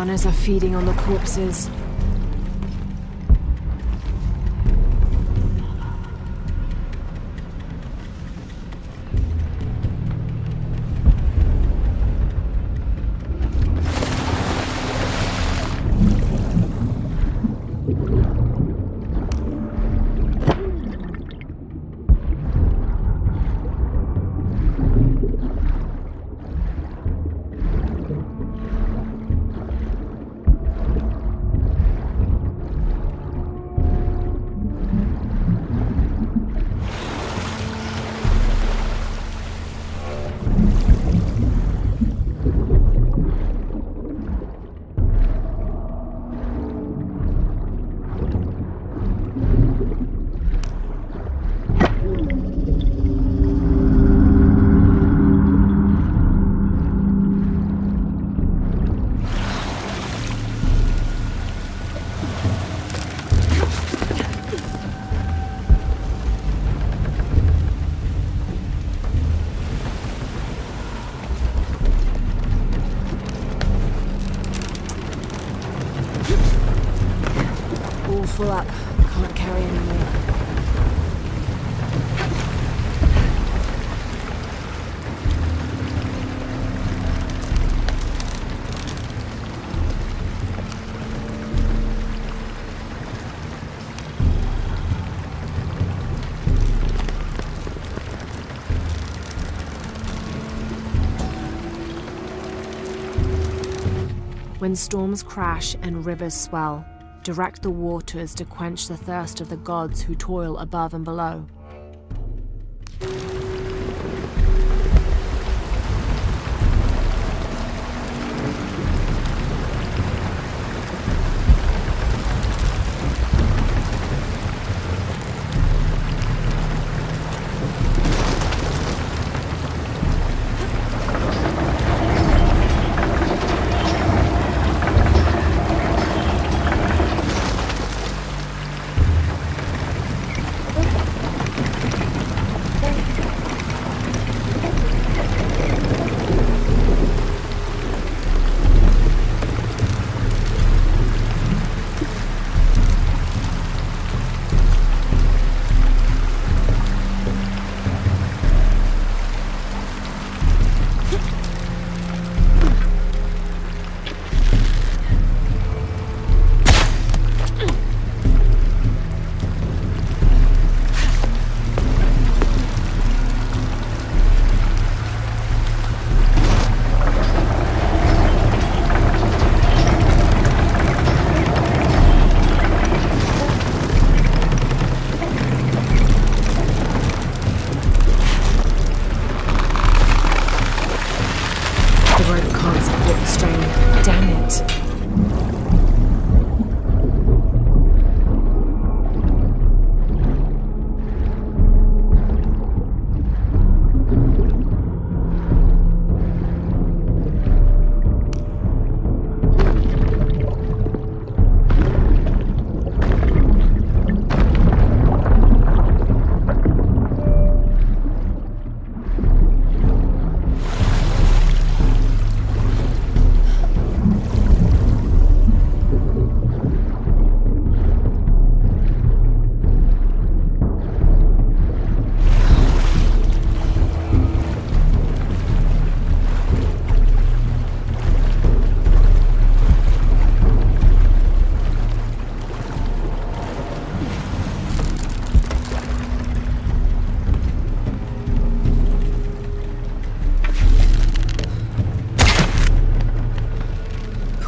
runners are feeding on the corpses. Full up. Can't carry anymore. When storms crash and rivers swell, direct the waters to quench the thirst of the gods who toil above and below.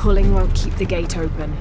Pulling won't keep the gate open.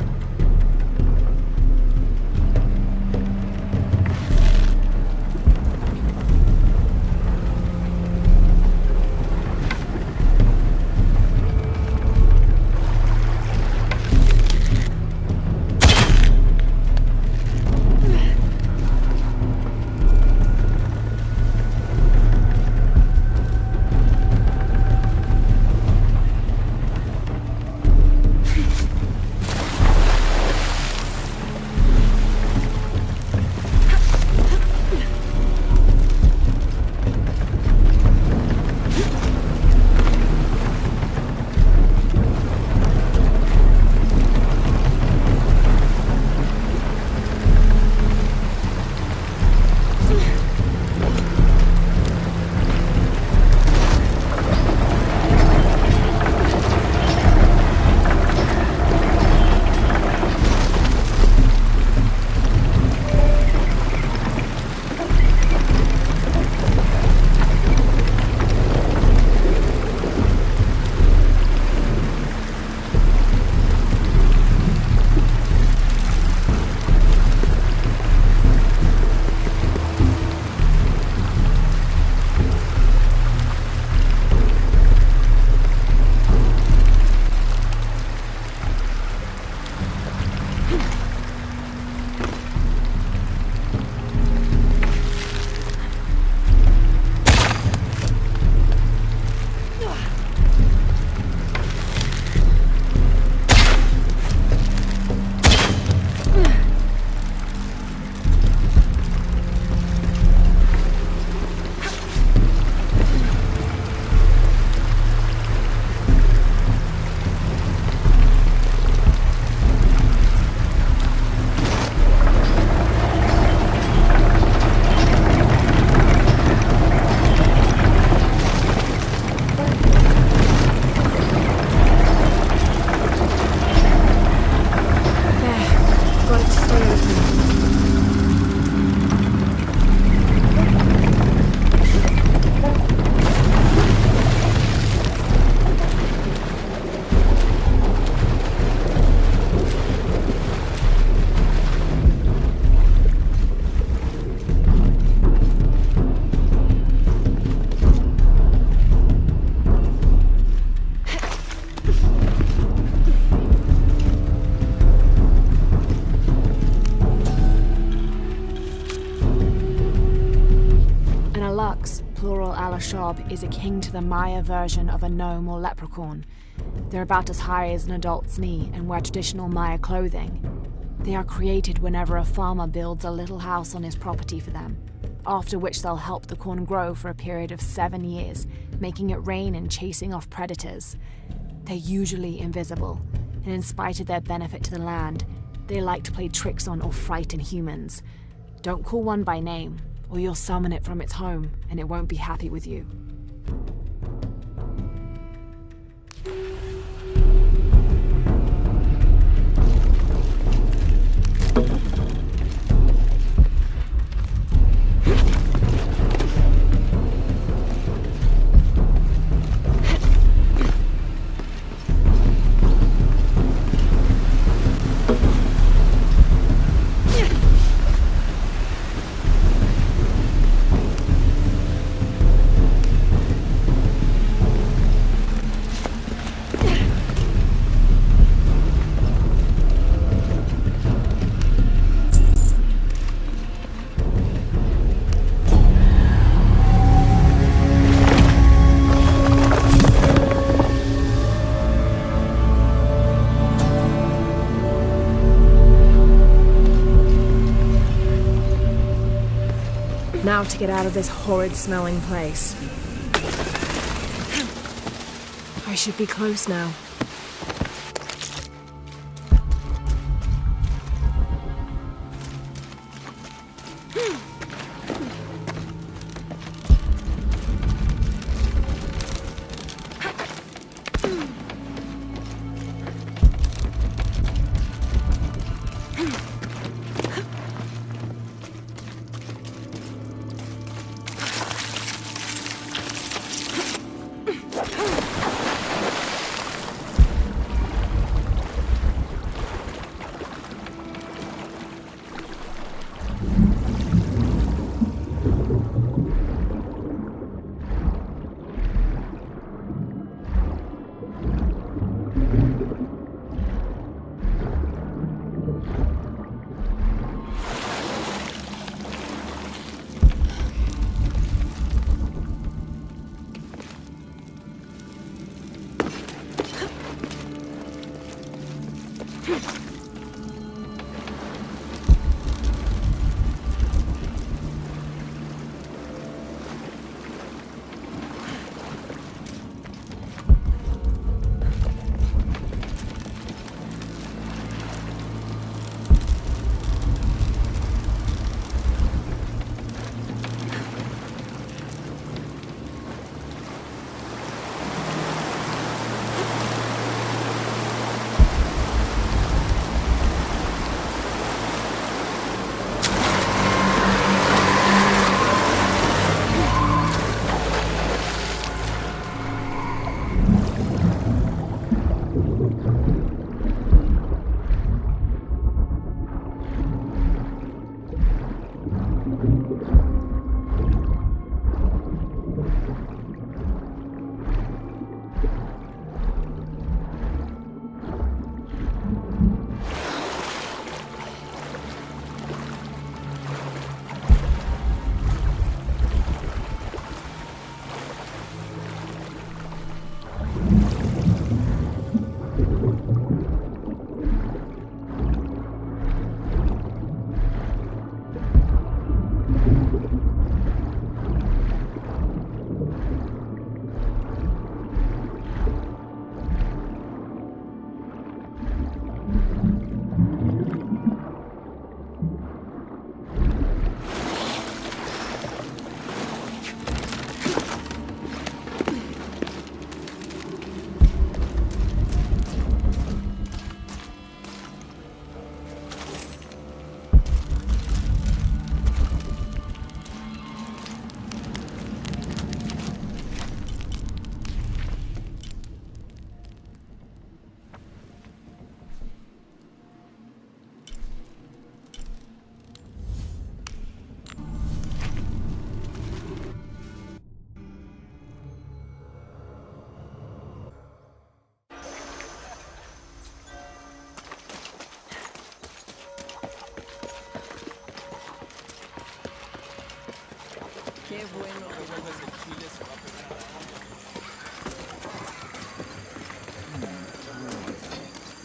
General Alashab is akin to the Maya version of a gnome or leprechaun. They're about as high as an adult's knee and wear traditional Maya clothing. They are created whenever a farmer builds a little house on his property for them, after which they'll help the corn grow for a period of 7 years, making it rain and chasing off predators. They're usually invisible, and in spite of their benefit to the land, they like to play tricks on or frighten humans. Don't call one by name, or you'll summon it from its home, and it won't be happy with you. Now to get out of this horrid-smelling place. I should be close now.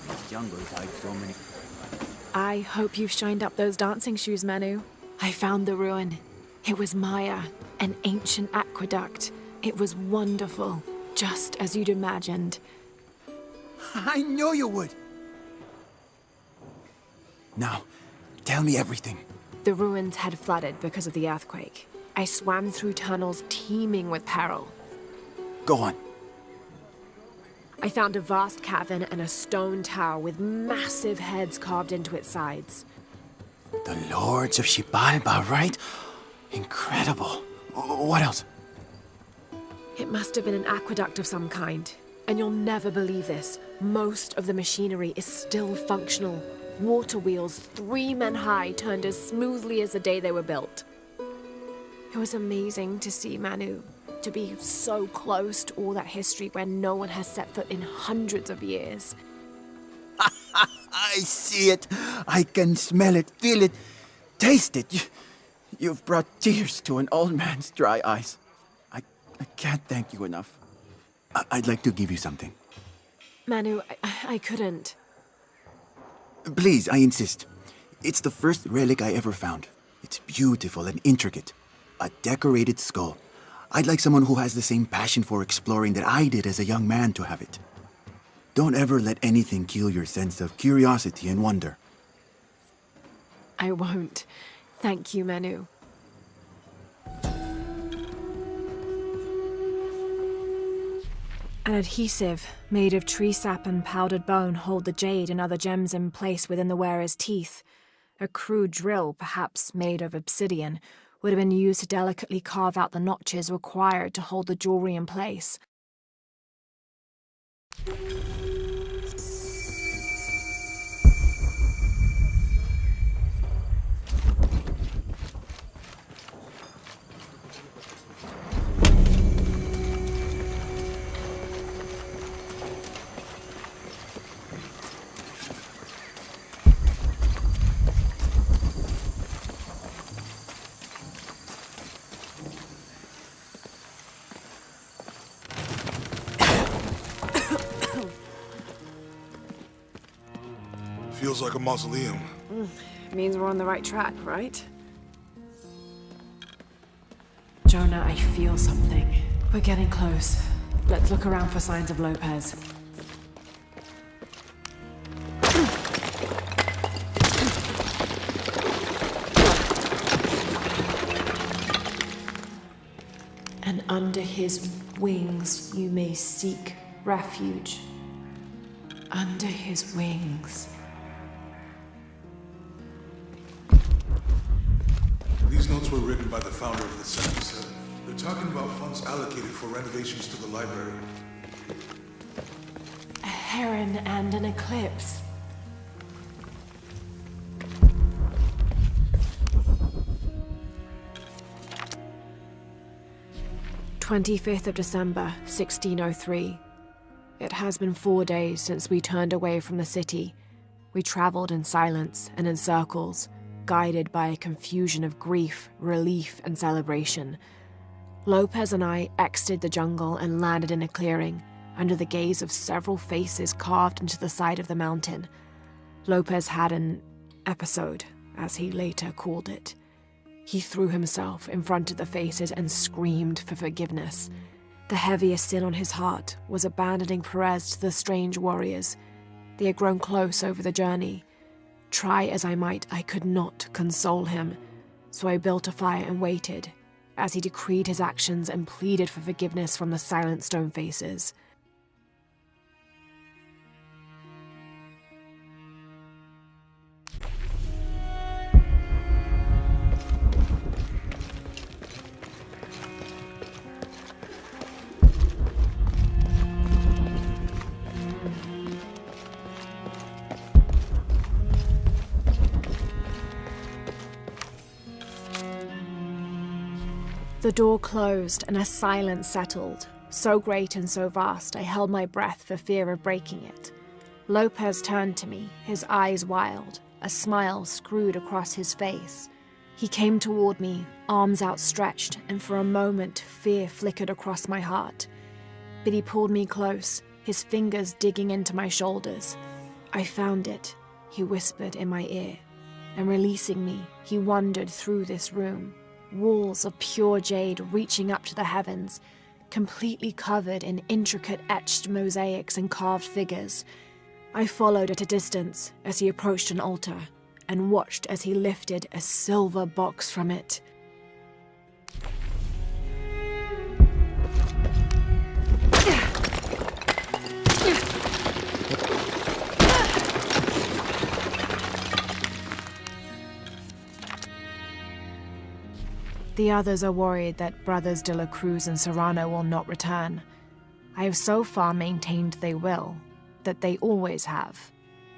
This jungle hides so many. I hope you've shined up those dancing shoes, Manu. I found the ruin. It was Maya, an ancient aqueduct. It was wonderful, just as you'd imagined. I knew you would. Now, tell me everything. The ruins had flooded because of the earthquake. I swam through tunnels teeming with peril. Go on. I found a vast cavern and a stone tower with massive heads carved into its sides. The Lords of Xibalba, right? Incredible. What else? It must have been an aqueduct of some kind. And you'll never believe this. Most of the machinery is still functional. Water wheels, 3 men high, turned as smoothly as the day they were built. It was amazing to see, Manu. To be so close to all that history where no one has set foot in hundreds of years. I see it. I can smell it, feel it, taste it. You've brought tears to an old man's dry eyes. I can't thank you enough. I'd like to give you something. Manu, I couldn't. Please, I insist. It's the first relic I ever found. It's beautiful and intricate. A decorated skull. I'd like someone who has the same passion for exploring that I did as a young man to have it. Don't ever let anything kill your sense of curiosity and wonder. I won't. Thank you, Manu. An adhesive made of tree sap and powdered bone hold the jade and other gems in place within the wearer's teeth. A crude drill, perhaps made of obsidian, would have been used to delicately carve out the notches required to hold the jewelry in place. Feels like a mausoleum. Means we're on the right track, right? Jonah, I feel something. We're getting close. Let's look around for signs of Lopez. And under his wings you may seek refuge. Under his wings. These notes were written by the founder of the 77. They're talking about funds allocated for renovations to the library. A heron and an eclipse. "25th of December, 1603. It has been 4 days since we turned away from the city. We traveled in silence and in circles, guided by a confusion of grief, relief, and celebration. Lopez and I exited the jungle and landed in a clearing, under the gaze of several faces carved into the side of the mountain. Lopez had an episode, as he later called it. He threw himself in front of the faces and screamed for forgiveness. The heaviest sin on his heart was abandoning Perez to the strange warriors. They had grown close over the journey. Try as I might, I could not console him, so I built a fire and waited, as he decreed his actions and pleaded for forgiveness from the silent stone faces. The door closed and a silence settled, so great and so vast I held my breath for fear of breaking it. Lopez turned to me, his eyes wild, a smile screwed across his face. He came toward me, arms outstretched, and for a moment fear flickered across my heart. But he pulled me close, his fingers digging into my shoulders. "I found it," he whispered in my ear, and releasing me, he wandered through this room, walls of pure jade reaching up to the heavens, completely covered in intricate etched mosaics and carved figures. I followed at a distance as he approached an altar, and watched as he lifted a silver box from it. The others are worried that Brothers de la Cruz and Serrano will not return. I have so far maintained they will, that they always have.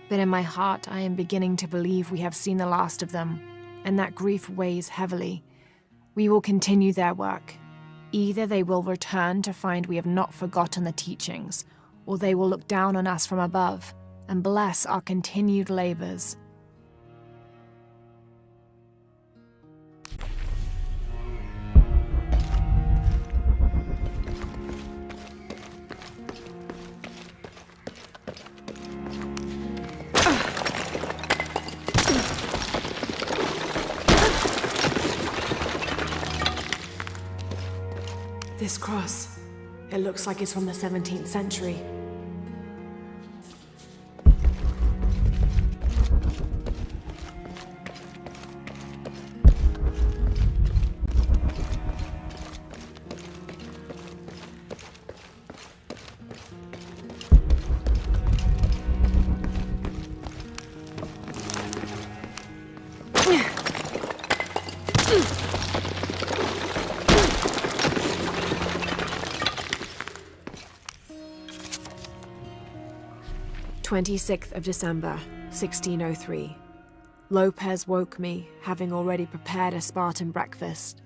But in my heart I am beginning to believe we have seen the last of them, and that grief weighs heavily. We will continue their work. Either they will return to find we have not forgotten the teachings, or they will look down on us from above and bless our continued labors. This cross, it looks like it's from the 17th century. December 1603. Lopez woke me, having already prepared a Spartan breakfast.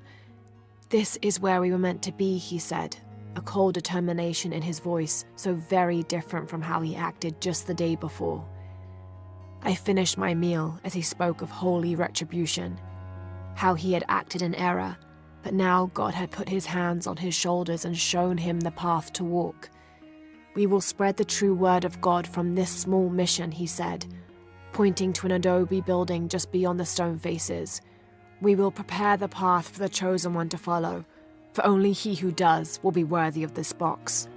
"This is where we were meant to be," he said, a cold determination in his voice, so very different from how he acted just the day before. I finished my meal as he spoke of holy retribution, how he had acted in error, but now God had put his hands on his shoulders and shown him the path to walk. "We will spread the true word of God from this small mission," he said, pointing to an adobe building just beyond the stone faces. "We will prepare the path for the chosen one to follow, for only he who does will be worthy of this box."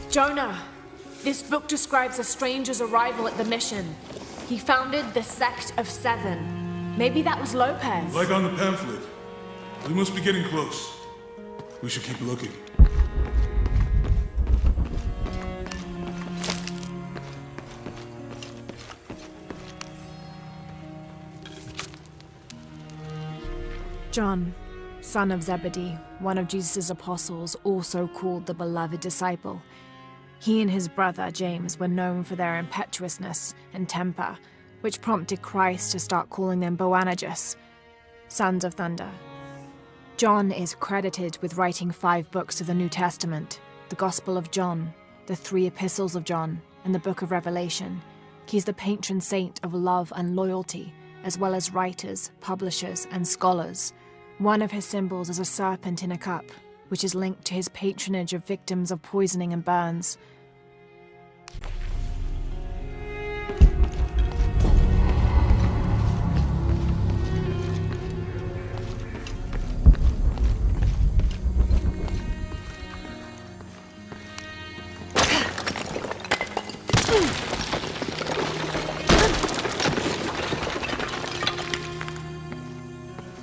Jonah, this book describes a stranger's arrival at the mission. He founded the Sect of Seven. Maybe that was Lopez. Like on the pamphlet. We must be getting close. We should keep looking. John, son of Zebedee, one of Jesus' apostles, also called the beloved disciple. He and his brother, James, were known for their impetuousness and temper, which prompted Christ to start calling them Boanerges, sons of thunder. John is credited with writing 5 books of the New Testament, the Gospel of John, the 3 epistles of John, and the Book of Revelation. He's the patron saint of love and loyalty, as well as writers, publishers, and scholars. One of his symbols is a serpent in a cup, which is linked to his patronage of victims of poisoning and burns.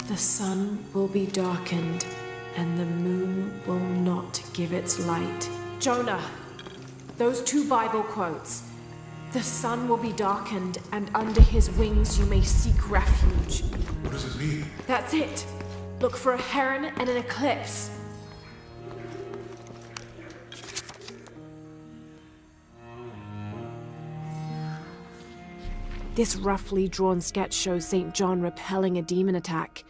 The sun will be darkened, and the moon will not give its light. Jonah, those 2 Bible quotes. The sun will be darkened, and under his wings you may seek refuge. What does it mean? That's it. Look for a heron and an eclipse. This roughly drawn sketch shows St. John repelling a demon attack.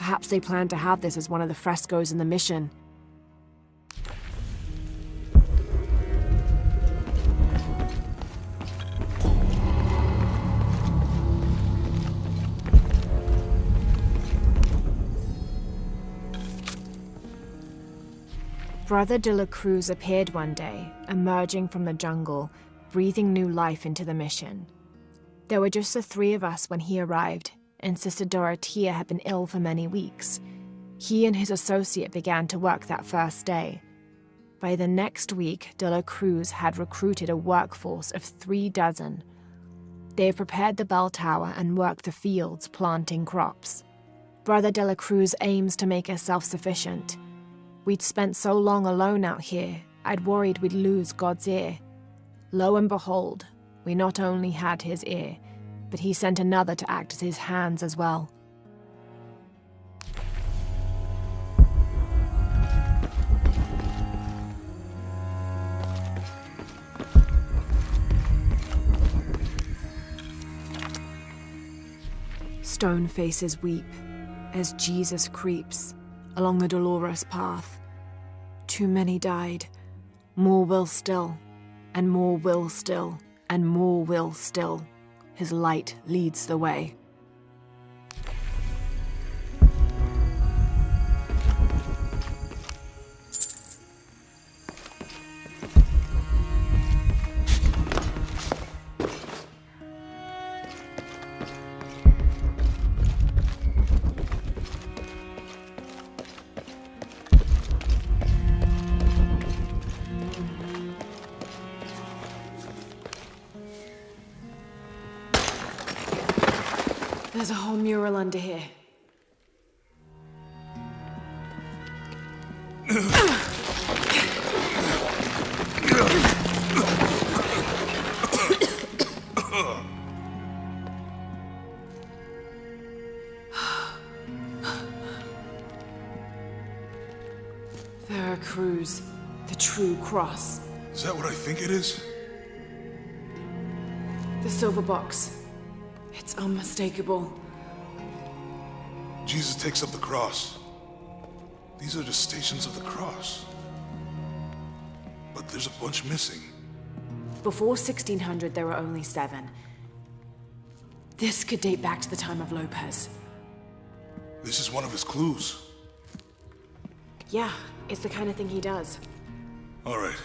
Perhaps they plan to have this as one of the frescoes in the mission. Brother de la Cruz appeared one day, emerging from the jungle, breathing new life into the mission. There were just the three of us when he arrived, and Sister Dorothea had been ill for many weeks. He and his associate began to work that first day. By the next week, de la Cruz had recruited a workforce of 36. They have prepared the bell tower and worked the fields, planting crops. Brother de la Cruz aims to make us self-sufficient. We'd spent so long alone out here, I'd worried we'd lose God's ear. Lo and behold, we not only had his ear, but he sent another to act as his hands as well. Stone faces weep as Jesus creeps along the dolorous path. Too many died, more will still, and more will still, and more will still. His light leads the way. There's a whole mural under here. Veracruz, the true cross. Is that what I think it is? The silver box. It's unmistakable. Jesus takes up the cross. These are the stations of the cross. But there's a bunch missing. Before 1600, there were only 7. This could date back to the time of Lopez. This is one of his clues. Yeah, it's the kind of thing he does. All right.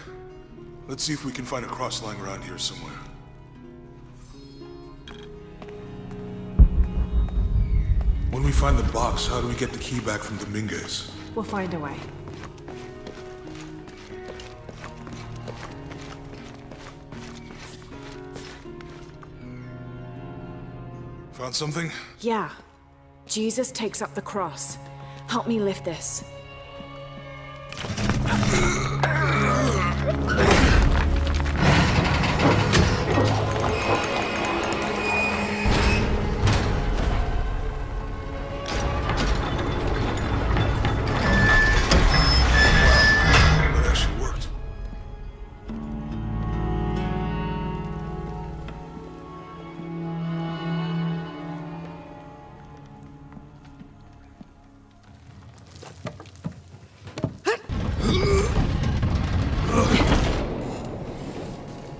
Let's see if we can find a cross lying around here somewhere. When we find the box, how do we get the key back from Dominguez? We'll find a way. Found something? Yeah. Jesus takes up the cross. Help me lift this.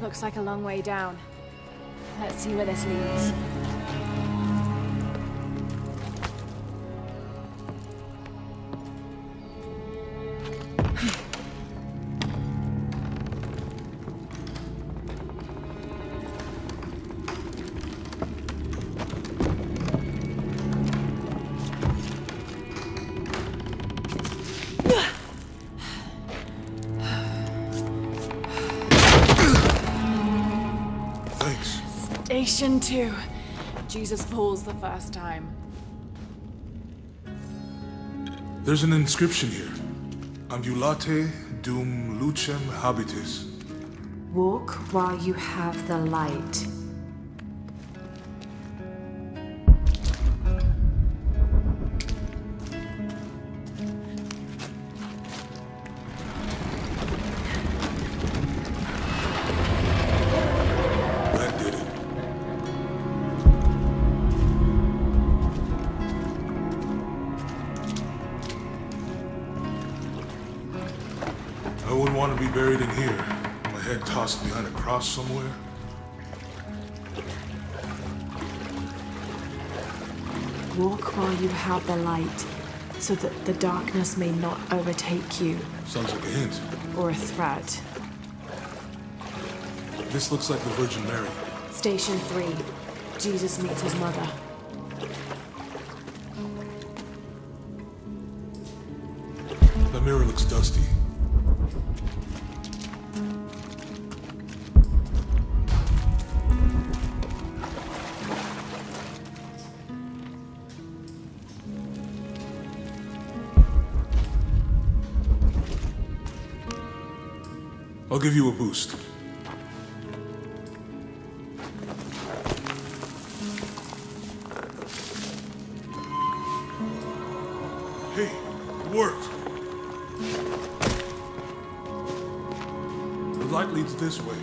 Looks like a long way down. Let's see where this leads. Station 2. Jesus falls the first time. There's an inscription here. Ambulate dum lucem habitis. Walk while you have the light. wouldn't want to be buried in here. My head tossed behind a cross somewhere. Walk while you have the light, so that the darkness may not overtake you. Sounds like a hint. Or a threat. This looks like the Virgin Mary. Station 3. Jesus meets his mother. The mirror looks dusty. I'll give you a boost. Hey, it worked. The light leads this way.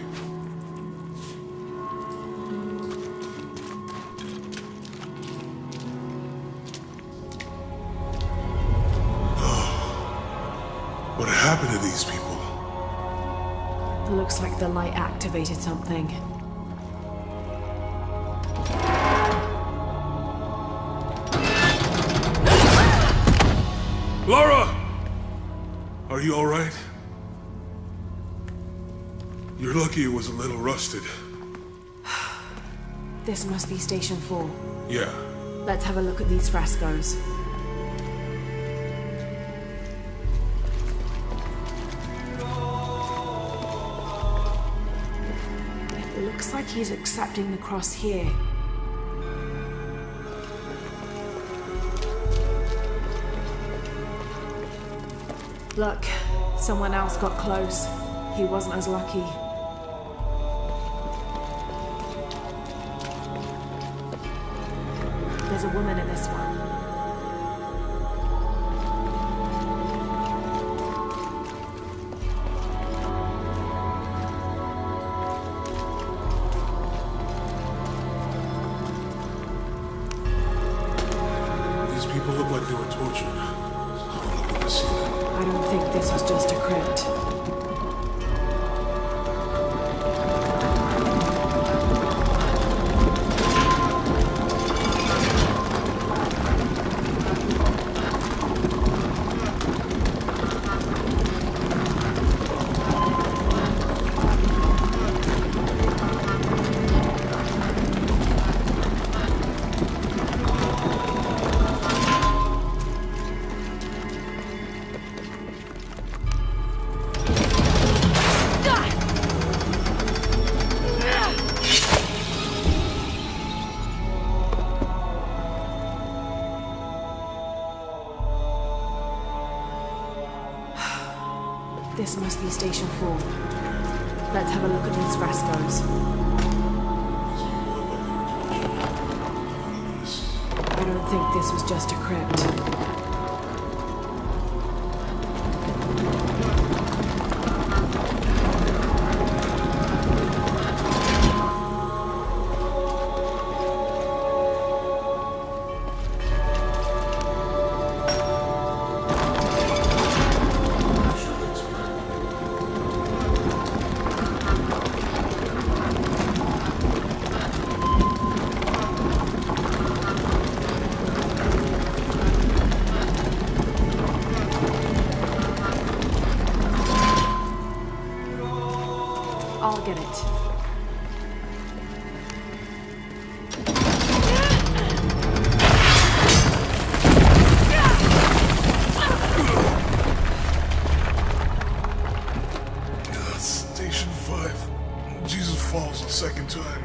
Oh, what happened to these people? Looks like the light activated something. Laura! Are you all right? You're lucky it was a little rusted. This must be Station 4. Yeah. Let's have a look at these frescoes. It looks like he's accepting the cross here. Look, someone else got close. He wasn't as lucky. There's a woman in this one. These people look like they were tortured. I want to go to see them. I don't think this was just a crypt. This must be Station 4. Let's have a look at these frescoes. I don't think this was just a crypt. I'll get it. Station 5. Jesus falls a second time.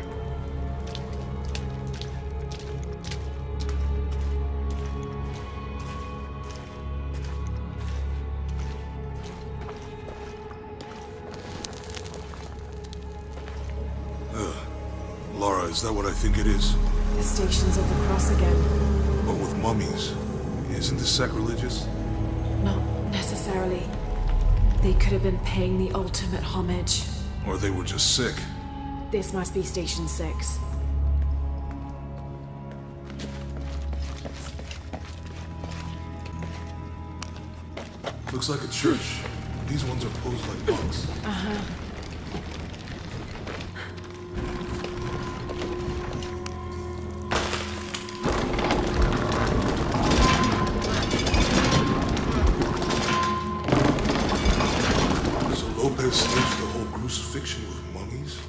Laura, is that what I think it is? The Stations of the Cross again. But with mummies. Isn't this sacrilegious? Not necessarily. They could have been paying the ultimate homage. Or they were just sick. This must be Station 6. Looks like a church. These ones are posed like monks. So Lopez staged the whole crucifixion with mummies?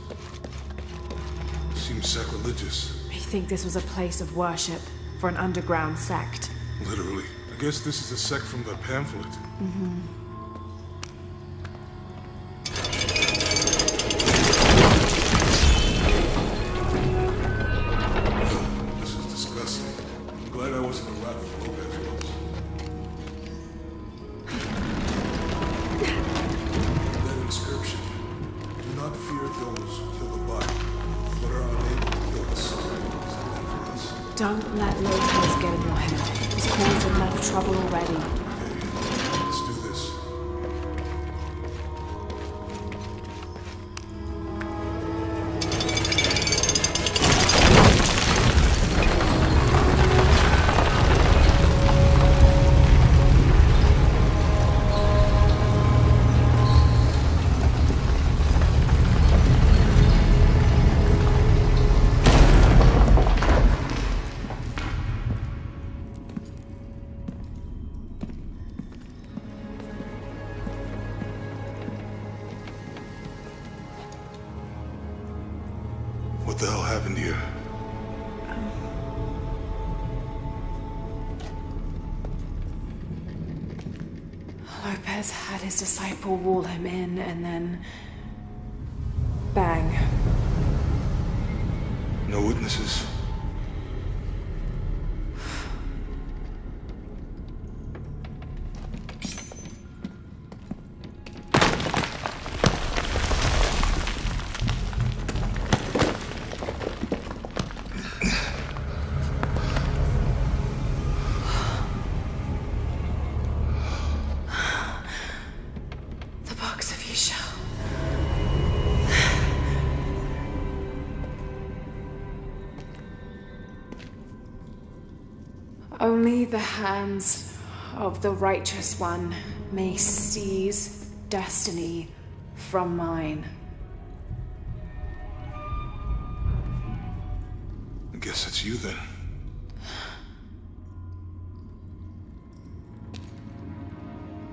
Seems sacrilegious. I think this was a place of worship for an underground sect. Literally. I guess this is a sect from the pamphlet. This is disgusting. I'm glad I wasn't a rat with Lopez was. That inscription. Do not fear those who kill the body, but are unable to kill the soul. Is that meant for us? Don't let Lopez get in your head. He's caused enough trouble already. Okay, let's do this. What the hell happened here? Lopez had his disciple wall him in, and then... bang. No witnesses. The box of Yeshua. Only the hands of the righteous one may seize destiny from mine. I guess it's you then.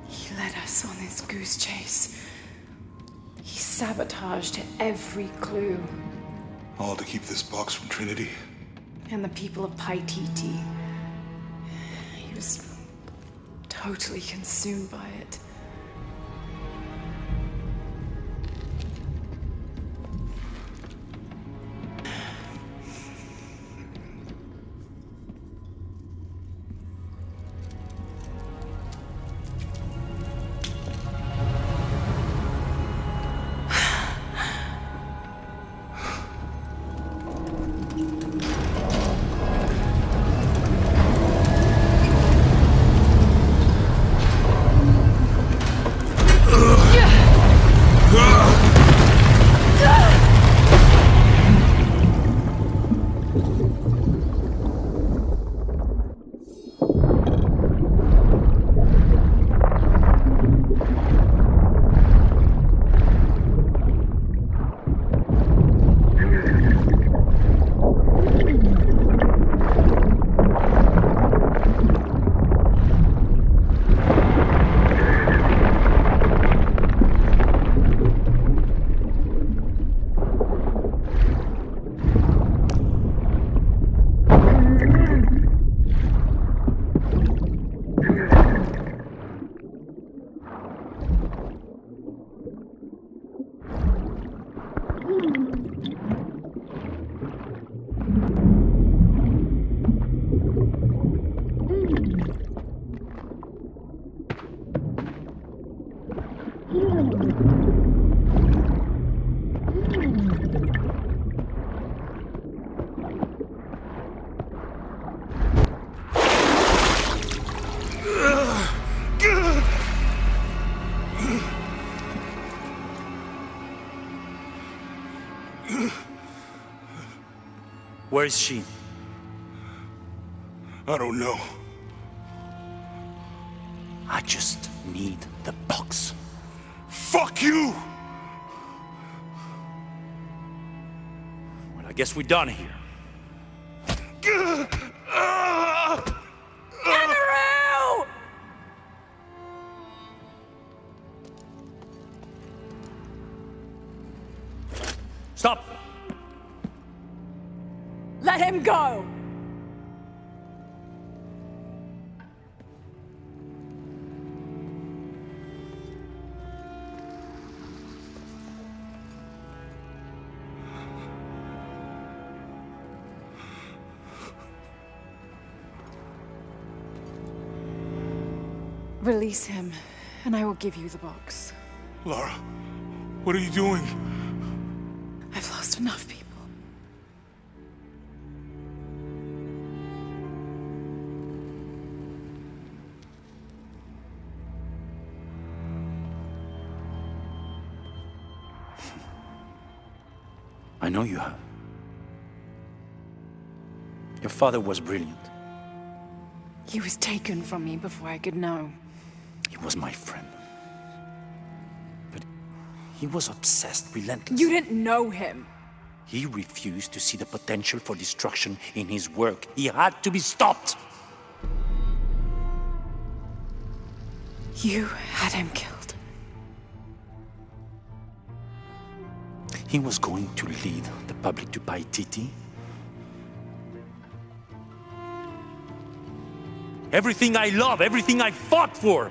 He led us on this goose chase. He sabotaged every clue. All to keep this box from Trinity. And the people of Paititi. He was totally consumed by it. Where is she? I don't know. I just need the box. Fuck you! Well, I guess we're done here. Amaru! Stop! Let him go! Release him, and I will give you the box. Lara, what are you doing? I've lost enough people. I know you have. Your father was brilliant. He was taken from me before I could know. He was my friend. But he was obsessed, relentless. You didn't know him. He refused to see the potential for destruction in his work. He had to be stopped. You had him killed. He was going to lead the public to Paititi. Everything I love, everything I fought for.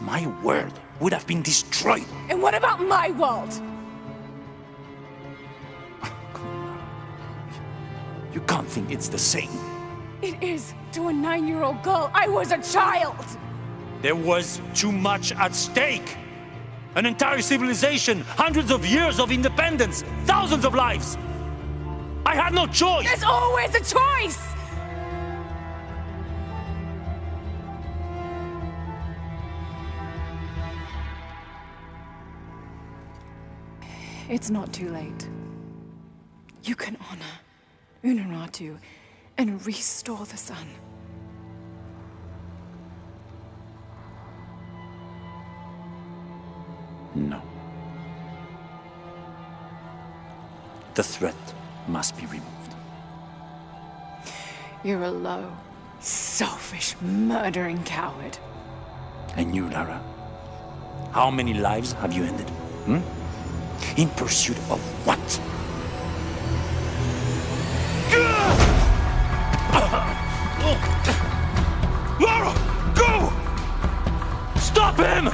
My world would have been destroyed. And what about my world? You can't think it's the same. It is to a 9-year-old girl. I was a child. There was too much at stake. An entire civilization, hundreds of years of independence, thousands of lives. I had no choice. There's always a choice. It's not too late. You can honor Unuratu and restore the sun. No. The threat must be removed. You're a low, selfish, murdering coward. And you, Lara? How many lives have you ended? In pursuit of what? Lara, go! Stop him!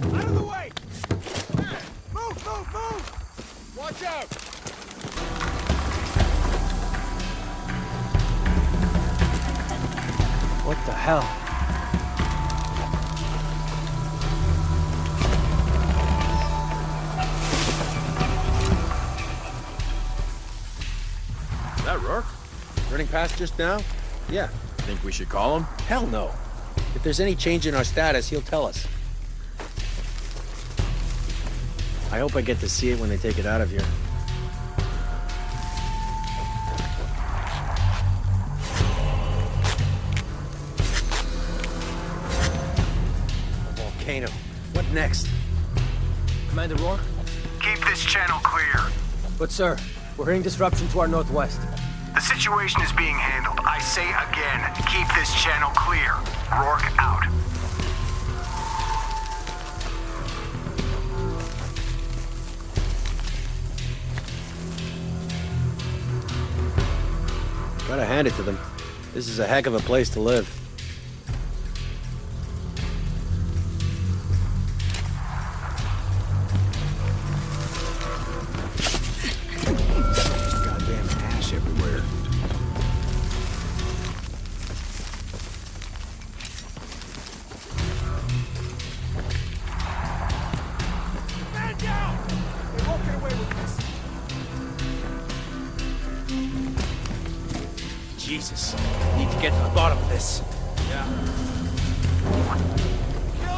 Out of the way! Move, move, move! Watch out! What the hell? Is that Rourke? Running past just now? Yeah. Think we should call him? Hell no. If there's any change in our status, he'll tell us. I hope I get to see it when they take it out of here. A volcano. What next? Commander Rourke? Keep this channel clear. But sir, we're hearing disruption to our northwest. The situation is being handled. I say again, keep this channel clear. Rourke out. Gotta hand it to them. This is a heck of a place to live. Goddamn ash everywhere. Man down! They won't get away with this. Jesus. Need to get to the bottom of this. Kill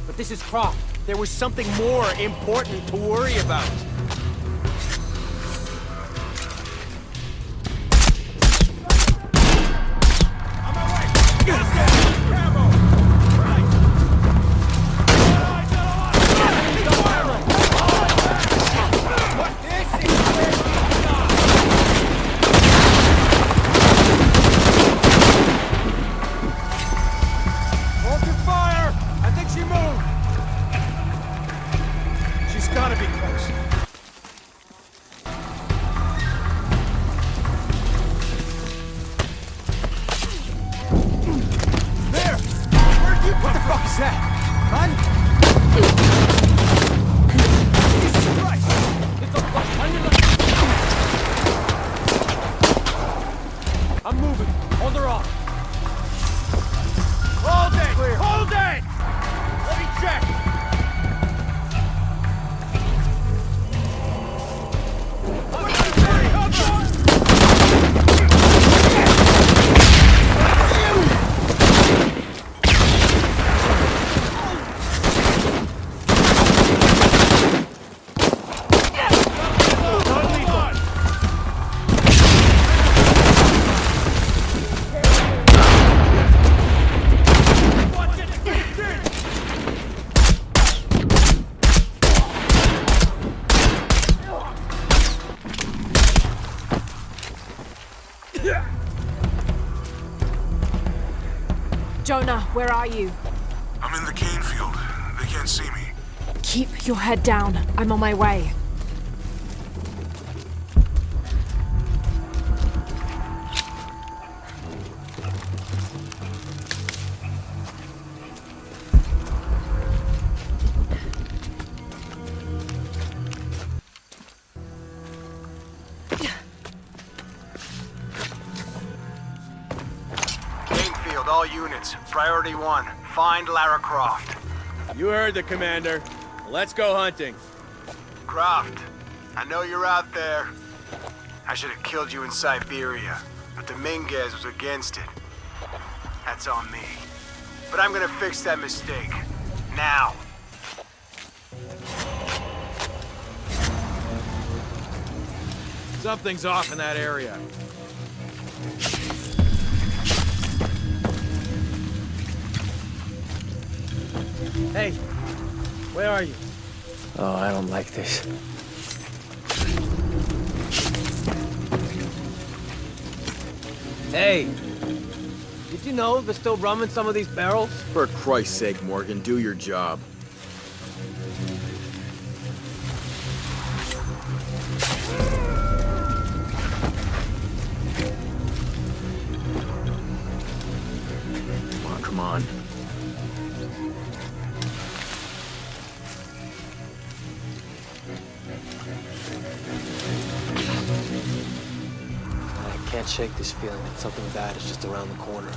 But this is Croft. There was something more important to worry about. I'm moving. Hold her off. Hold it! Clear. Hold it! Let me check. Jonah, where are you? I'm in the cane field. They can't see me. Keep your head down. I'm on my way. All units, priority 1, find Lara Croft. You heard the commander. Let's go hunting. Croft, I know you're out there. I should have killed you in Siberia, but Dominguez was against it. That's on me. But I'm gonna fix that mistake. Now. Something's off in that area. Hey, where are you? Oh, I don't like this. Hey, did you know they're still rum in some of these barrels? For Christ's sake, Morgan, do your job. Come on. I can't shake this feeling that something bad is just around the corner.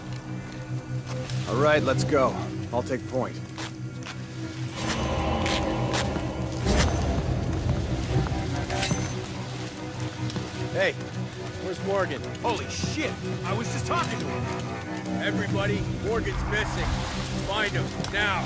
All right, let's go. I'll take point. Hey, where's Morgan? Holy shit! I was just talking to him. Everybody, Morgan's missing. Find him, now.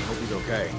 Hope he's okay.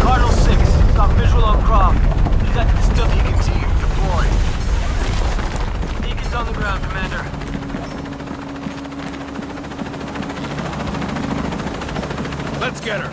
Cardinal 6, got visual on Croft. He's at the distilled Deacon team, deployed. Deacon's on the ground, Commander. Let's get her.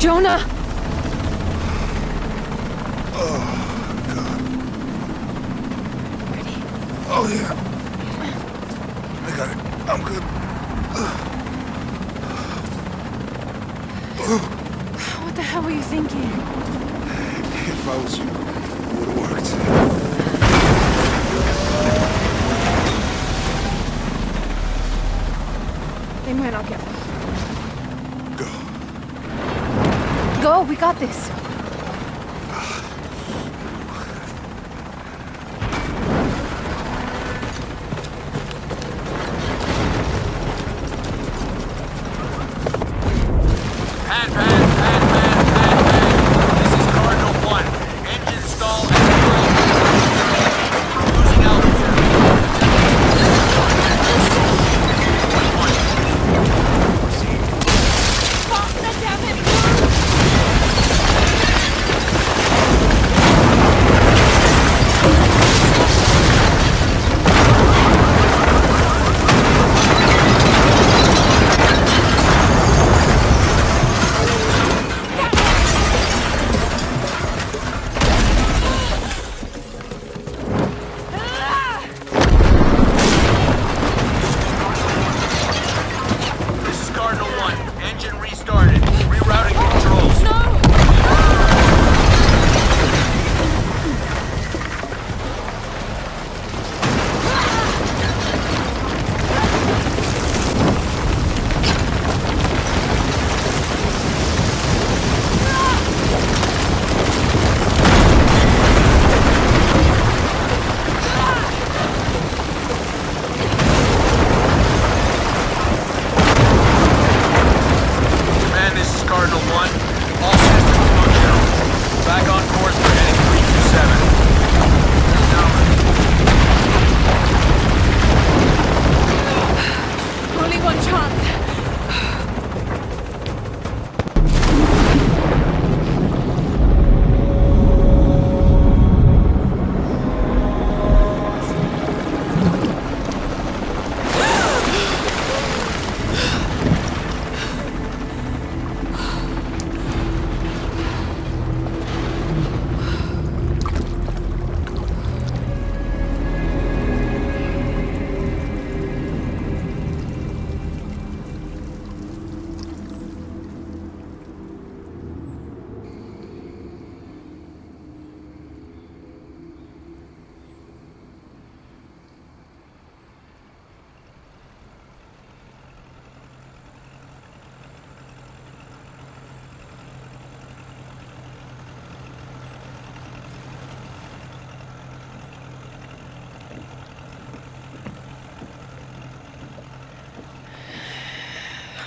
Jonah! Oh, yeah. I got it. I'm good. What the hell were you thinking? If I was you, it would have worked. They might not get far. Go. Go, we got this. This is Cardinal 1. Engine stall and losing altitude. Damn it!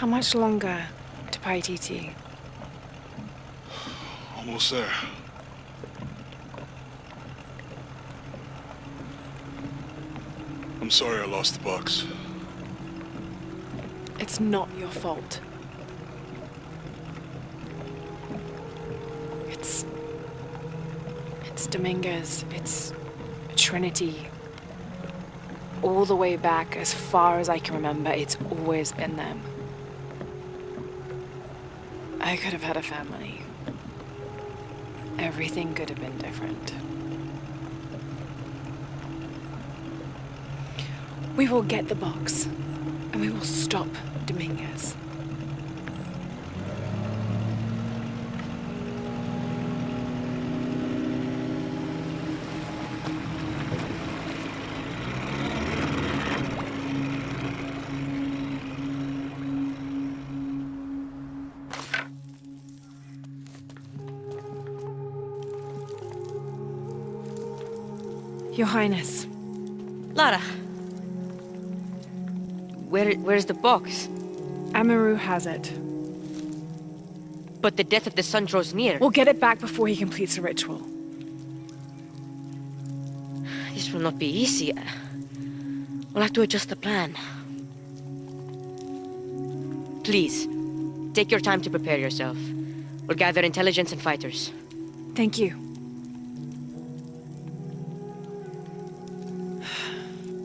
How much longer to Paititi? Almost there. I'm sorry I lost the box. It's not your fault. It's Dominguez. It's Trinity. All the way back, as far as I can remember, it's always been them. I could have had a family. Everything could have been different. We will get the box, and we will stop Dominguez. Your Highness. Lara. Where's the box? Amaru has it. But the death of the sun draws near. We'll get it back before he completes the ritual. This will not be easy. We'll have to adjust the plan. Please, take your time to prepare yourself. We'll gather intelligence and fighters. Thank you.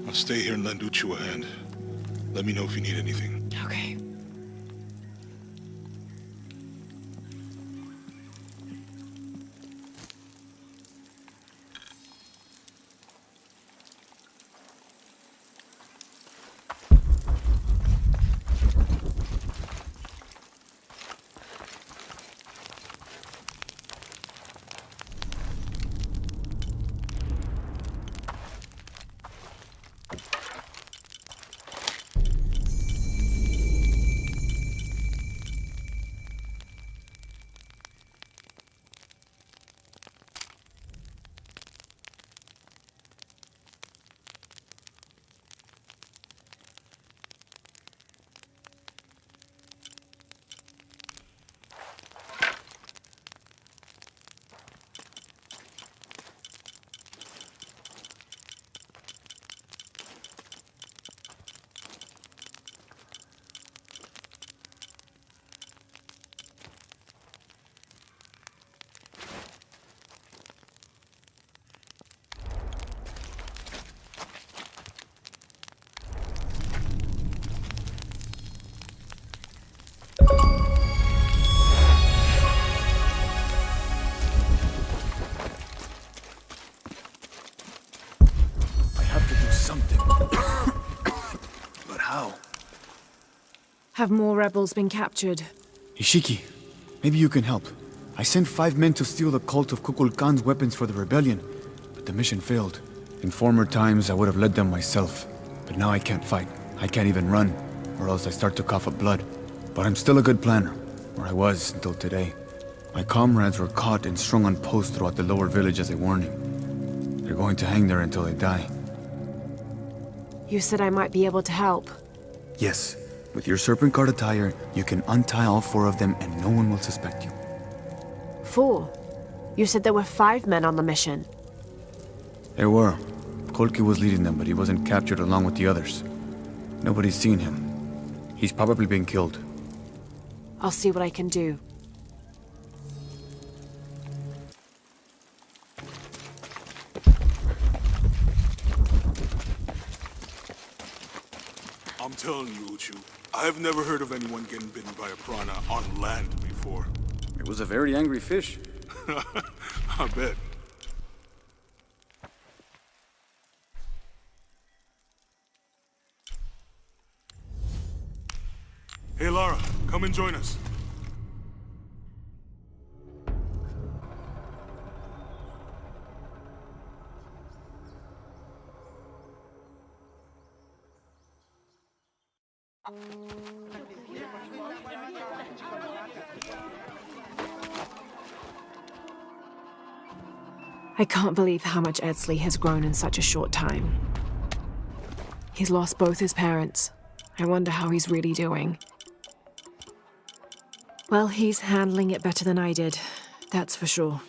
I'll stay here and lend Uchu a hand. Let me know if you need anything. Okay. Have more rebels been captured? Ishiki, maybe you can help. I sent 5 men to steal the cult of Kukulkan's weapons for the rebellion, but the mission failed. In former times, I would have led them myself, but now I can't fight. I can't even run, or else I start to cough up blood. But I'm still a good planner, or I was until today. My comrades were caught and strung on posts throughout the lower village as a warning. They're going to hang there until they die. You said I might be able to help. Yes. With your serpent guard attire, you can untie all 4 of them and no one will suspect you. 4? You said there were 5 men on the mission. There were. Kolki was leading them, but he wasn't captured along with the others. Nobody's seen him. He's probably been killed. I'll see what I can do. I'm telling you, Uchu, I have never heard of anyone getting bitten by a piranha on land before. It was a very angry fish. I bet. Hey, Lara, come and join us. I can't believe how much Edsli has grown in such a short time. He's lost both his parents. I wonder how he's really doing. Well, he's handling it better than I did. That's for sure.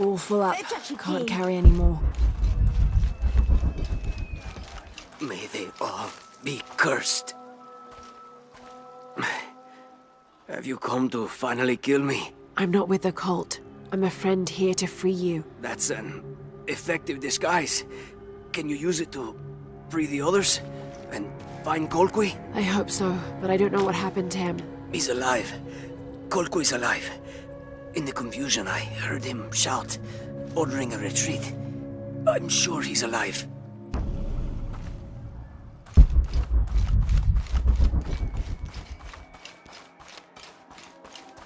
All full up. Can't carry any more. May they all be cursed. Have you come to finally kill me? I'm not with the cult. I'm a friend here to free you. That's an effective disguise. Can you use it to free the others? And find Colqui? I hope so, but I don't know what happened to him. He's alive. Colqui's alive. In the confusion, I heard him shout, ordering a retreat. I'm sure he's alive.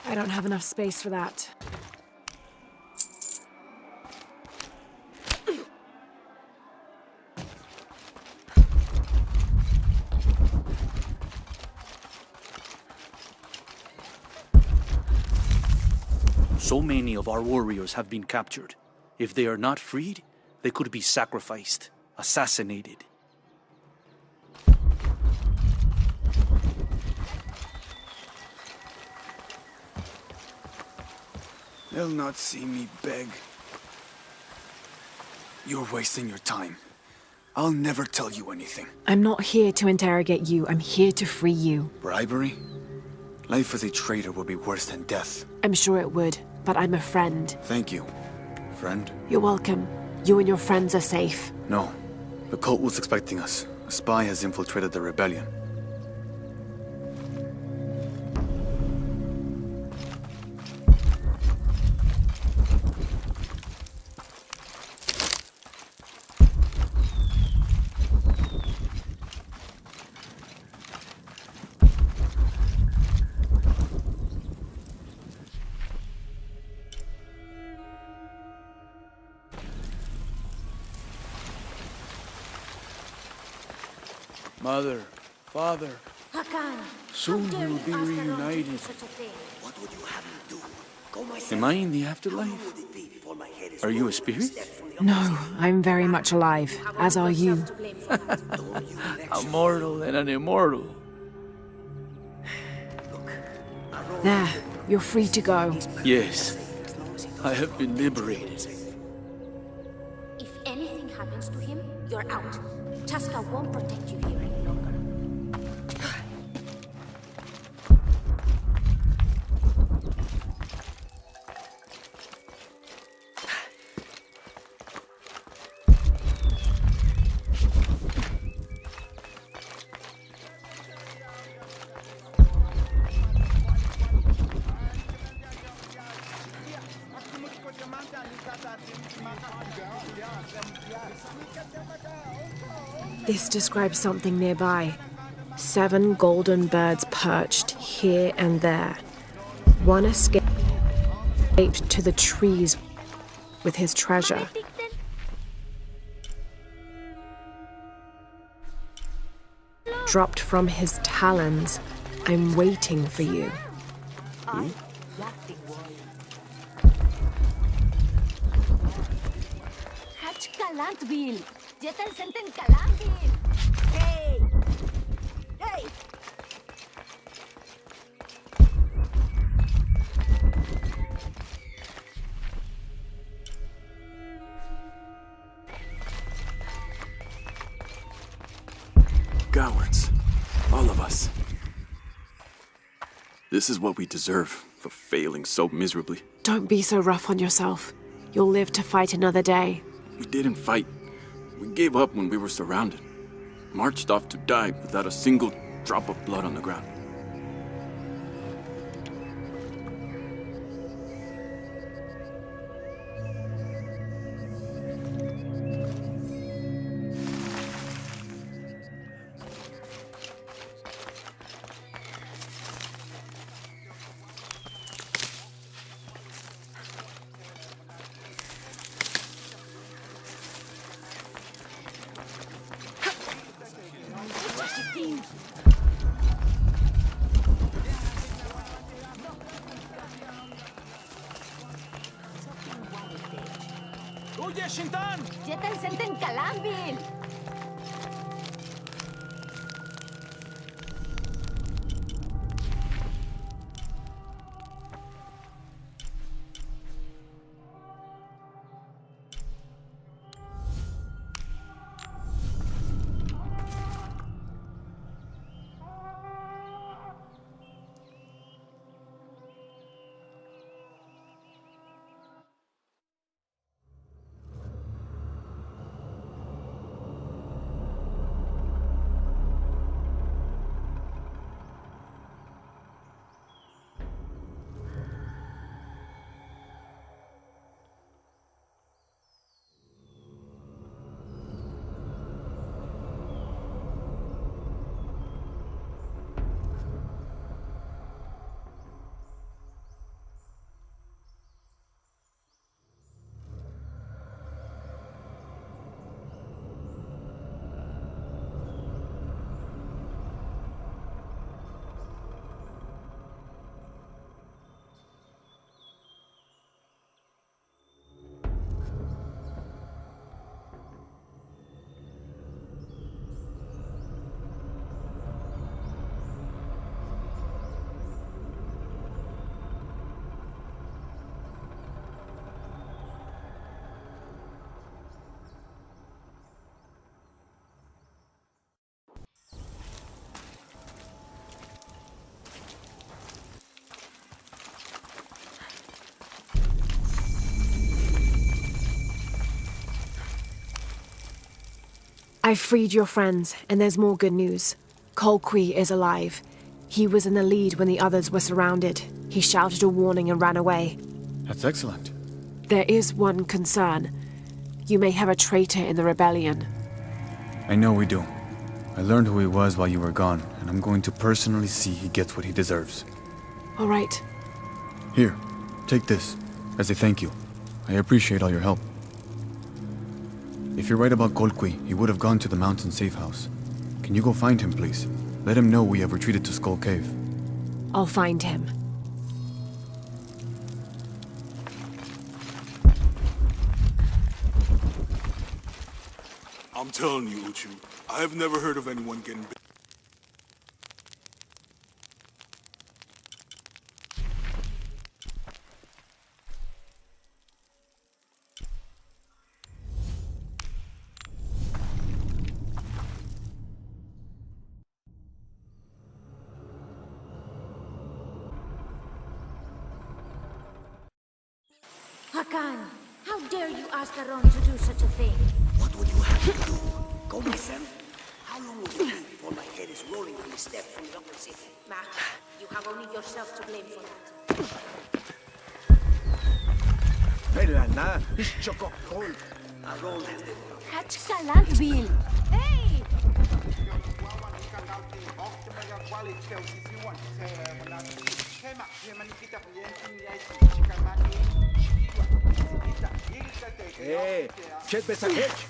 I don't have enough space for that. So many of our warriors have been captured. If they are not freed, they could be sacrificed, assassinated. They'll not see me beg. You're wasting your time. I'll never tell you anything. I'm not here to interrogate you. I'm here to free you. Bribery? Life as a traitor would be worse than death. I'm sure it would, but I'm a friend. Thank you, friend. You're welcome. You and your friends are safe. No. The cult was expecting us. A spy has infiltrated the rebellion. Mother, father, soon we'll be reunited. What would you have me do? Am I in the afterlife? Are you a spirit? No, I'm very much alive, as are you. A mortal and an immortal. There, you're free to go. Yes, I have been liberated. If anything happens to him, you're out. Chaska won't protect you here any longer. This describes something nearby. 7 golden birds perched here and there. One escaped to the trees with his treasure. Dropped from his talons. I'm waiting for you. Hey! Hey! This is what we deserve for failing so miserably. Don't be so rough on yourself. You'll live to fight another day. We didn't fight. We gave up when we were surrounded. Marched off to die without a single drop of blood on the ground. Uye, Shintan! Jetal senten kalambil! I've freed your friends, and there's more good news. Colqui is alive. He was in the lead when the others were surrounded. He shouted a warning and ran away. That's excellent. There is one concern. You may have a traitor in the rebellion. I know we do. I learned who he was while you were gone, and I'm going to personally see he gets what he deserves. All right. Here, take this, as a thank you. I appreciate all your help. If you're right about Colqui, he would have gone to the mountain safe house. Can you go find him, please? Let him know we have retreated to Skull Cave. I'll find him. I'm telling you, Uchu, I have never heard of anyone getting bit. Hakan, how dare you ask Aron to do such a thing? What would you have to do? Go myself? How long will it be before my head is rolling down the steps from the upper city? Mac, you have only yourself to blame for that. Aron has the... Catch Galantville! Hey! Hey, get better catch.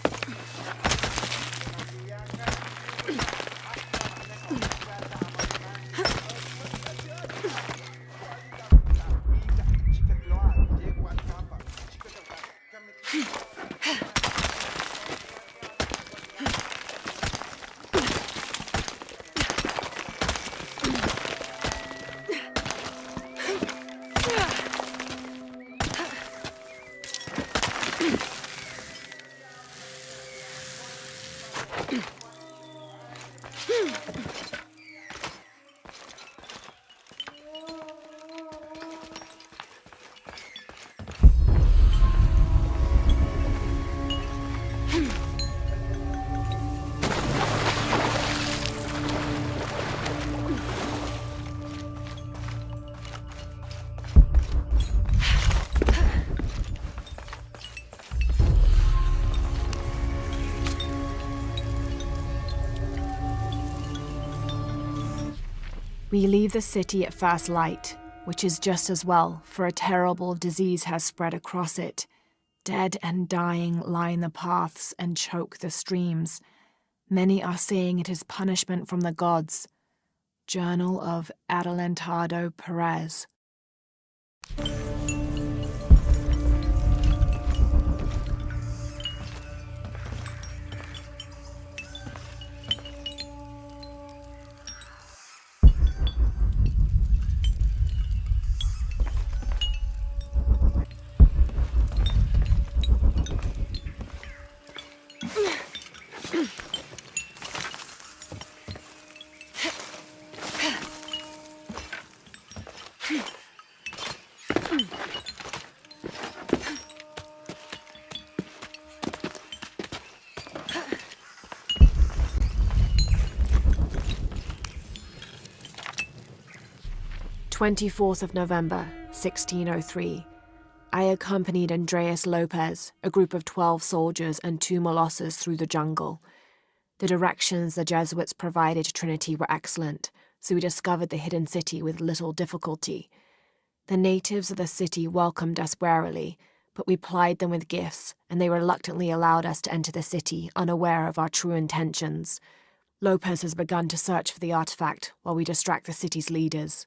We leave the city at first light, which is just as well, for a terrible disease has spread across it. Dead and dying line the paths and choke the streams. Many are saying it is punishment from the gods. Journal of Adelantado Perez. "24th of November, 1603. I accompanied Andreas Lopez, a group of 12 soldiers and 2 Molosses through the jungle. The directions the Jesuits provided to Trinity were excellent, so we discovered the hidden city with little difficulty. The natives of the city welcomed us warily, but we plied them with gifts, and they reluctantly allowed us to enter the city, unaware of our true intentions. Lopez has begun to search for the artifact while we distract the city's leaders."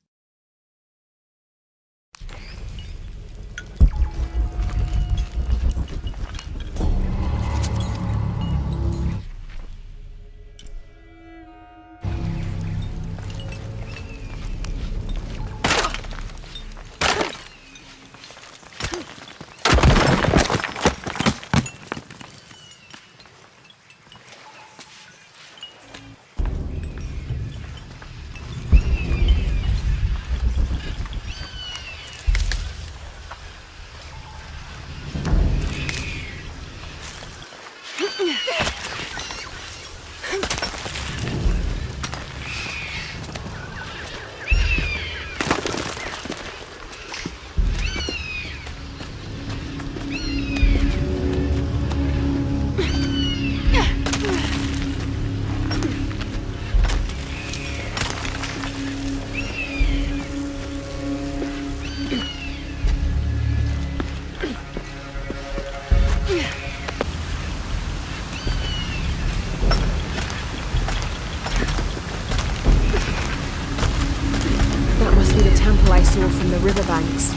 I saw from the riverbanks.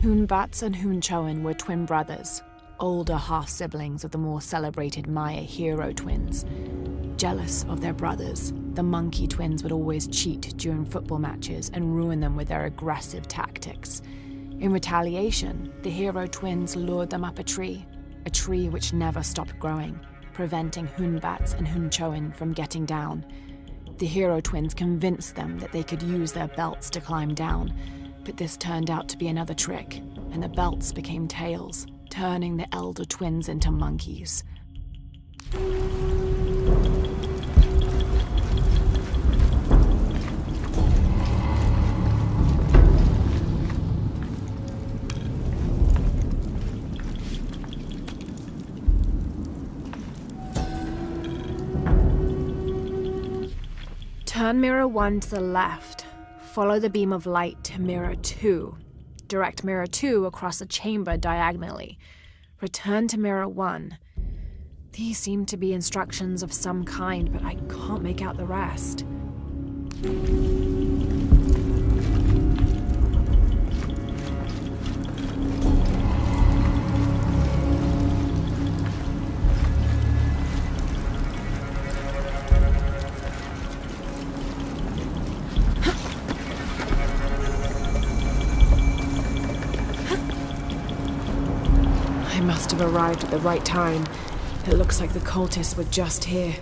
Hunbats and Hunchoan were twin brothers, older half-siblings of the more celebrated Maya hero twins. Jealous of their brothers, the monkey twins would always cheat during football matches and ruin them with their aggressive tactics. In retaliation, the hero twins lured them up a tree which never stopped growing, preventing Hunbats and Hunchoan from getting down. The hero twins convinced them that they could use their belts to climb down, but this turned out to be another trick, and the belts became tails, turning the elder twins into monkeys. Turn mirror 1 to the left. Follow the beam of light to mirror 2. Direct mirror 2 across the chamber diagonally. Return to mirror 1. These seem to be instructions of some kind, but I can't make out the rest. I must have arrived at the right time. It looks like the cultists were just here.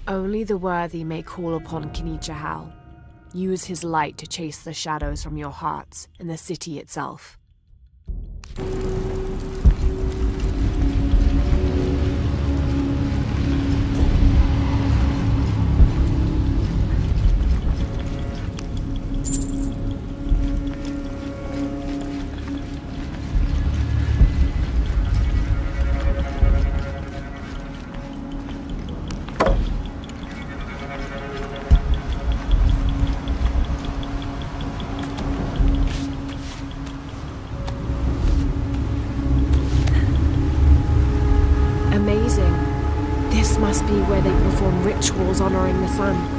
Only the worthy may call upon Kinichahal. Use his light to chase the shadows from your hearts and the city itself. This must be where they perform rituals honoring the sun.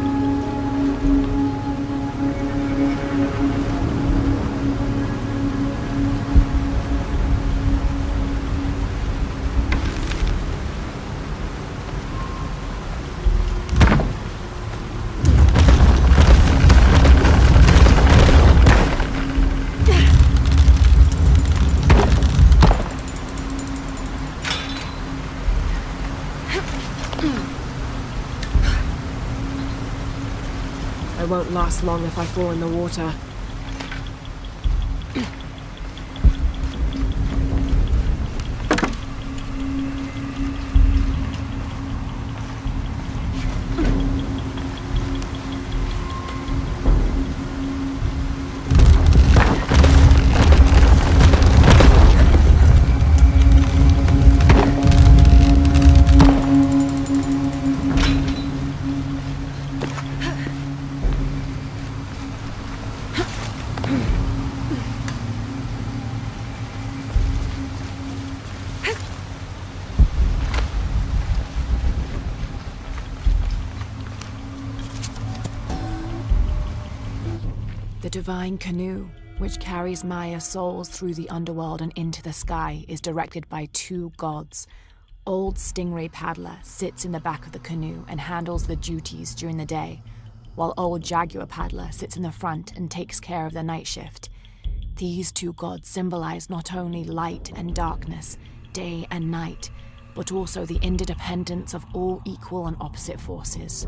I won't last long if I fall in the water. The divine canoe, which carries Maya's souls through the underworld and into the sky, is directed by two gods. Old Stingray Paddler sits in the back of the canoe and handles the duties during the day, while Old Jaguar Paddler sits in the front and takes care of the night shift. These two gods symbolize not only light and darkness, day and night, but also the interdependence of all equal and opposite forces.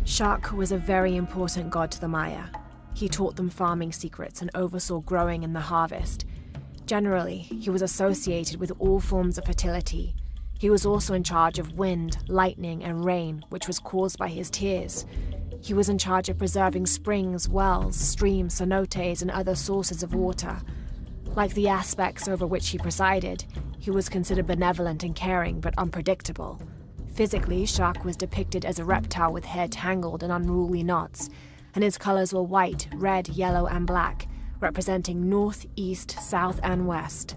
Shak was a very important god to the Maya. He taught them farming secrets and oversaw growing and the harvest. Generally, he was associated with all forms of fertility. He was also in charge of wind, lightning, and rain, which was caused by his tears. He was in charge of preserving springs, wells, streams, cenotes, and other sources of water. Like the aspects over which he presided, he was considered benevolent and caring, but unpredictable. Physically, Shak was depicted as a reptile with hair tangled in unruly knots, and his colors were white, red, yellow, and black, representing north, east, south, and west.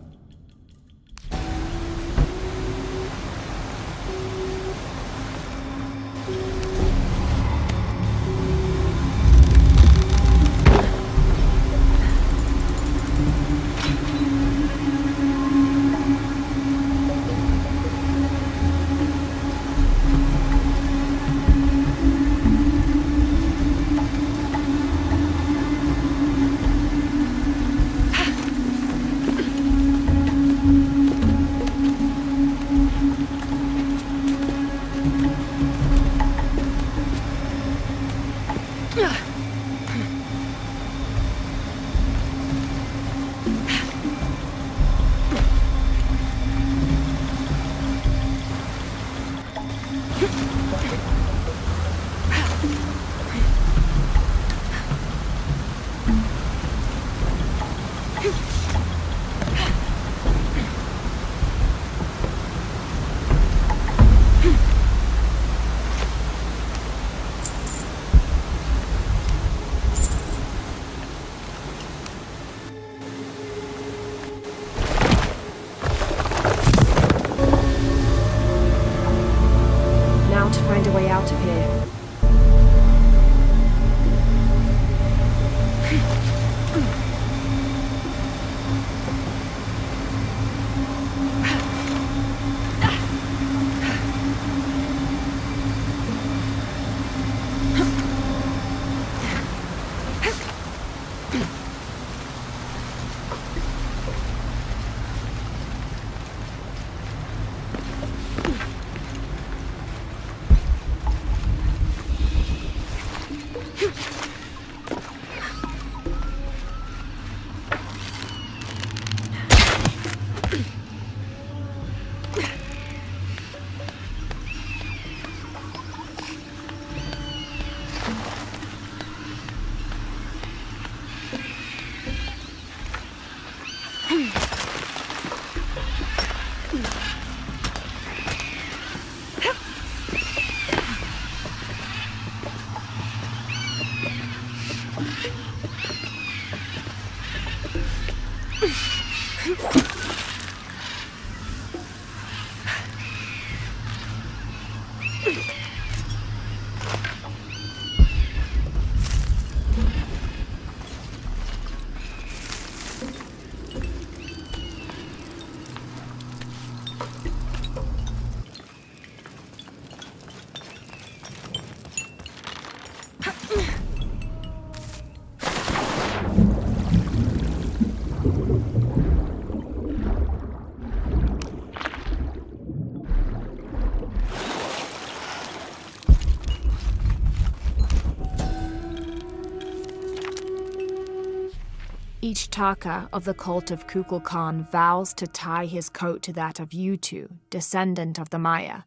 Each Taka of the cult of Kukulkan vows to tie his coat to that of Yutu, descendant of the Maya.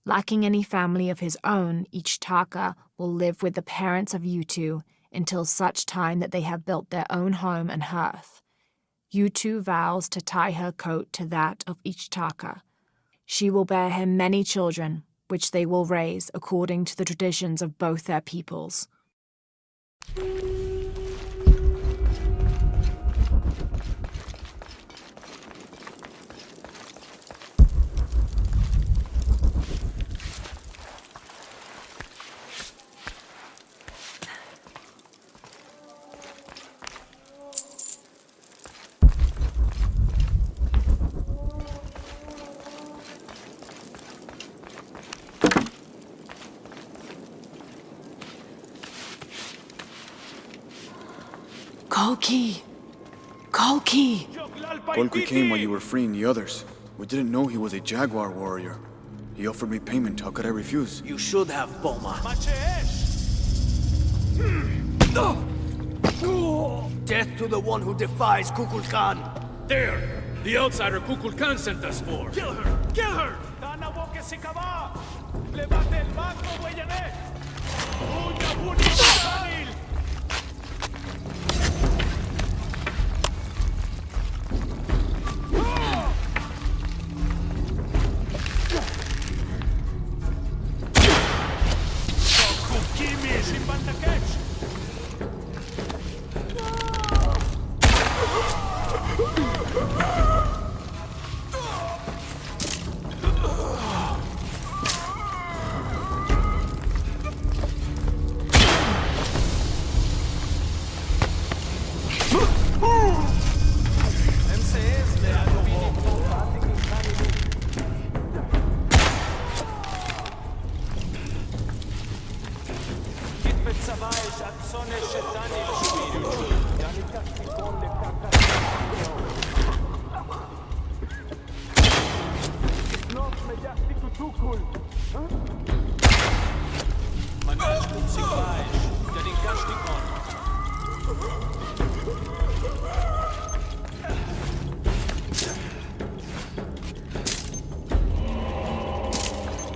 Lacking any family of his own, each Taka will live with the parents of Yutu until such time that they have built their own home and hearth. Yutu vows to tie her coat to that of each Taka. She will bear him many children, which they will raise according to the traditions of both their peoples. Kolki! Kolki! Kolki came while you were freeing the others. We didn't know he was a Jaguar warrior. He offered me payment. How could I refuse? You should have, Boma. Death to the one who defies Kukulkan! There! The outsider Kukulkan sent us for! Kill her! Kill her!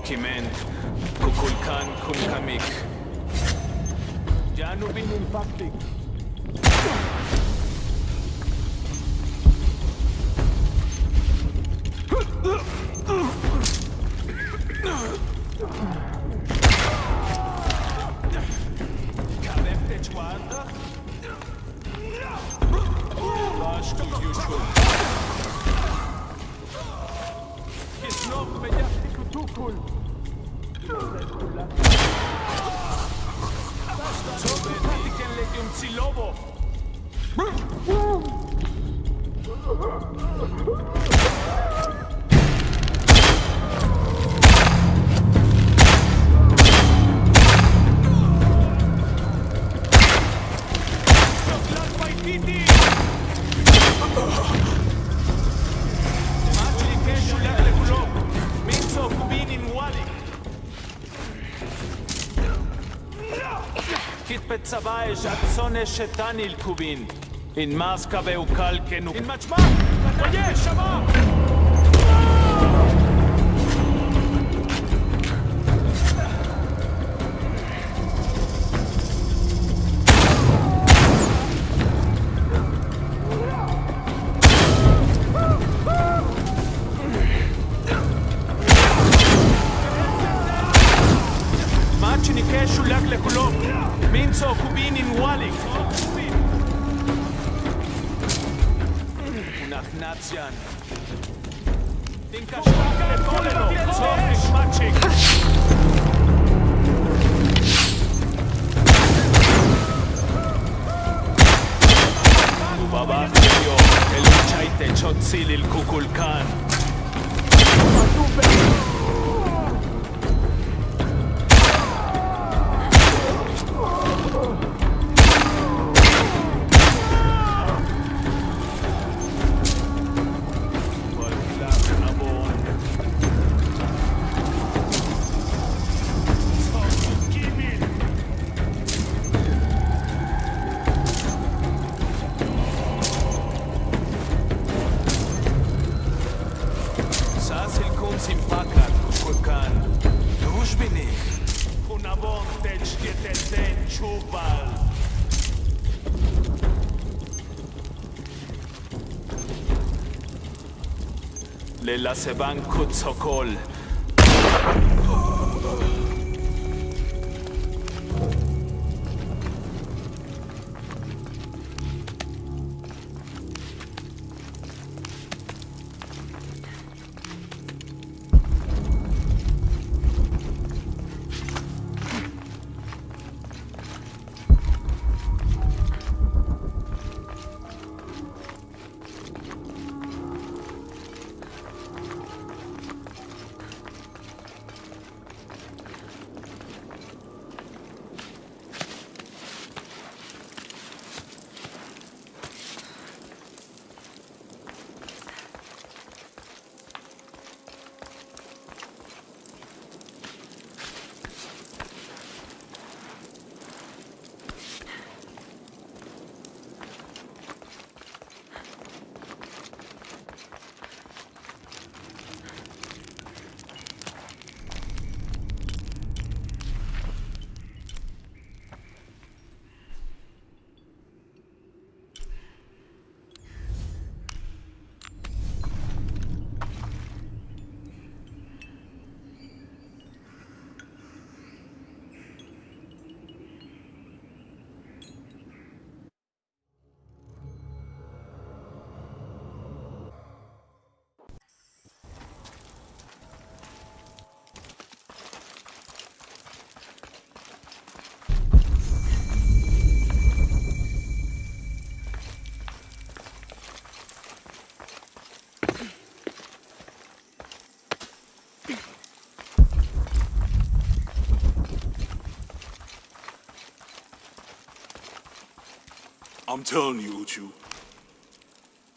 Kimen, Kukulkan Kumkamik. Janubin Impactic. Sabaish at Sone Shetanil Kubin. In Maska Beukal Kenu. In Machma! Oye, Shama! Machinikesh Ulak Lekulok. Minzo Kubinin Walik. Unachnatsian. Tinkashak Letoleno. Zornish Machik. Lubaba Yo, el Chaite Chotzil il Kukulkan. Lela Seban Kutsokol. I'm telling you, Uchu.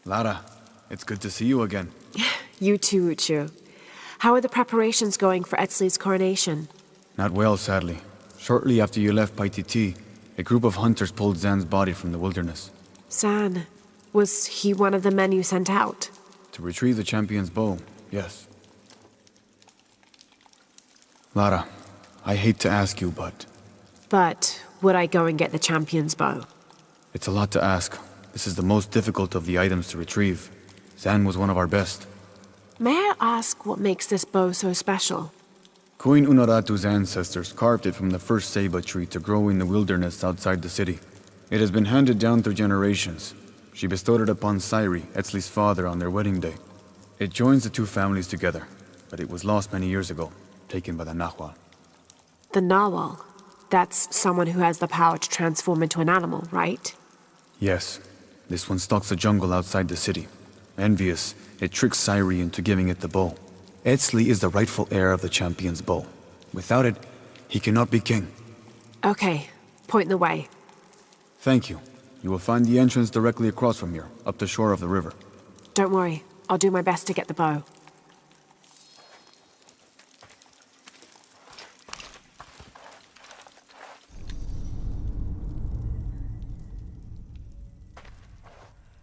Lara, it's good to see you again. You too, Uchu. How are the preparations going for Etzli's coronation? Not well, sadly. Shortly after you left Paititi, a group of hunters pulled Zan's body from the wilderness. Zan, was he one of the men you sent out? To retrieve the champion's bow, yes. Lara, I hate to ask you, but... But would I go and get the champion's bow? It's a lot to ask. This is the most difficult of the items to retrieve. Zan was one of our best. May I ask what makes this bow so special? Queen Unaratu's ancestors carved it from the first ceiba tree to grow in the wilderness outside the city. It has been handed down through generations. She bestowed it upon Sairi, Etzli's father, on their wedding day. It joins the two families together, but it was lost many years ago, taken by the Nahual. The Nawal? That's someone who has the power to transform into an animal, right? Yes. This one stalks the jungle outside the city. Envious, it tricks Sairi into giving it the bow. Etzli is the rightful heir of the champion's bow. Without it, he cannot be king. Okay, point the way. Thank you. You will find the entrance directly across from here, up the shore of the river. Don't worry, I'll do my best to get the bow.